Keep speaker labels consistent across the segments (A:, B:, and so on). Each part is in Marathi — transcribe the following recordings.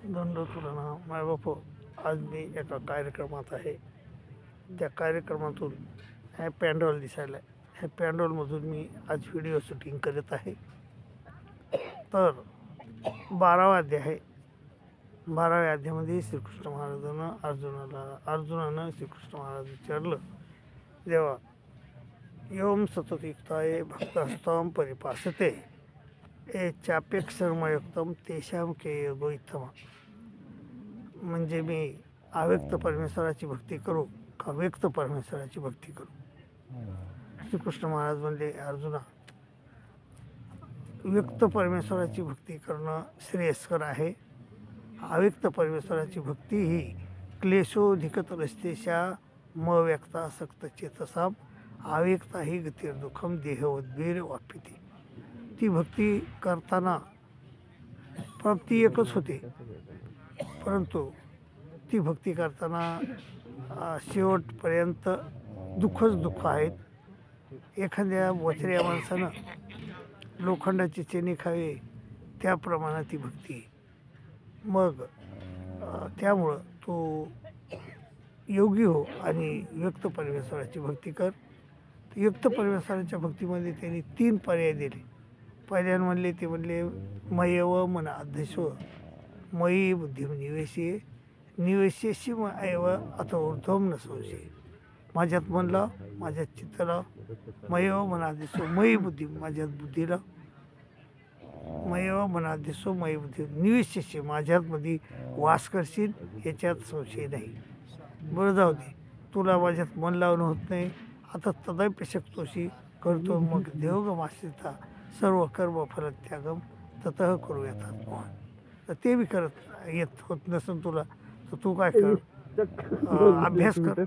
A: दंड तुलना मायबाप. आज मी एका कार्यक्रमात आहे. त्या कार्यक्रमातून हे पॅन्डॉल दिसायला आहे. ह्या पॅन्डॉलमधून मी आज व्हिडिओ शूटिंग करत आहे. तर 12वा अध्याय आहे. 12व्या अध्यायामध्ये श्रीकृष्ण अर्जुनानं श्रीकृष्ण महाराज विचारलं, देवा एवं सततयुक्ताये भक्तहस्तं परिपासते ए चाप्यक्षरमयुक्तम तेषां के योगो इत्थम. म्हणजे मी अव्यक्त परमेश्वराची भक्ती करू का व्यक्त परमेश्वराची भक्ती करू. श्रीकृष्ण महाराज म्हणले, अर्जुना व्यक्त परमेश्वराची भक्ती करणं श्रेयस्कर आहे. अव्यक्त परमेश्वराची भक्ती ही क्लेशोधिकत रस्तेशा म व्यक्ता सक्त चेतसाम अव्यक्ता ही गतिर्दुःखम देहवद्वीर वापिते. ती भक्ती करताना प्राप्ती एकच होते, परंतु ती भक्ती करताना शेवटपर्यंत दुःखच दुःख आहेत. एखाद्या बोचऱ्या माणसानं लोखंडाची चेनी खावे त्याप्रमाणे ती भक्ती. मग त्यामुळं तू योगी हो आणि व्यक्त परमेश्वराची भक्ती कर. व्यक्त परमेश्वराच्या भक्तीमध्ये त्यांनी 3 पर्याय दिले. पहिल्यानं म्हणले ते म्हणले मयव मन अध्यस्व मयी बुद्धी निवेशे निवेशेशी एव अथ ऊर्ध्वम न संशय. माझ्यात मन लाव, माझ्यात चित्त लाव. मयव मनाध्यस्व मयी बुद्धी, माझ्यात बुद्धी लाव. मयव मनाध्यस्व मयी बुद्धी निवेशेशी माझ्यातमध्ये वास करशील याच्यात संशय नाही. बरं जाऊ दे, तुला माझ्यात मन लावणं होत नाही. आता तदैप्य शक्तोशी करतो मग देवगमाश्रिता सर्व कर्म फलत्यागम ततः करू येतात मोहन. तर ते बी करत येत होत नसन तुला तर तू काय कर, अभ्यास कर.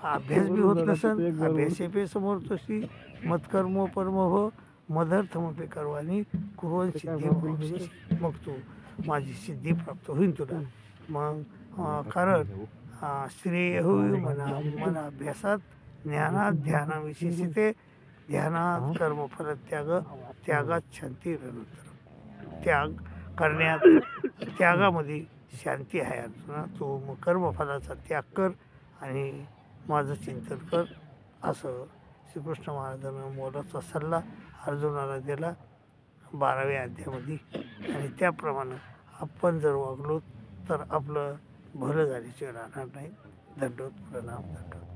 A: अभ्यास बी होत नसन, अभ्यासे समोर तोशी मत्कर्मो परमो हो मदर्थमपे करवानी कुर्वन् सिद्धी. मग तू माझी सिद्धी प्राप्त होईल तुला. मग कारण श्रेय होई मना अभ्यासात ज्ञानात ध्यानाविशेषिते ध्यानात कर्मफल त्यागात शांती अनंतर. त्याग करण्यात त्यागामध्ये शांती आहे. अर्जुना तू मग कर्मफलाचा त्याग कर आणि माझं चिंतन कर. असं श्रीकृष्ण महाराजांनं मोलाचा सल्ला अर्जुनाला दिला 12व्या अध्यायामध्ये. आणि त्याप्रमाणे आपण जर वागलो तर आपलं भलं झाल्याशिवाय राहणार नाही. दंडवत प्रणाम. दंडवत.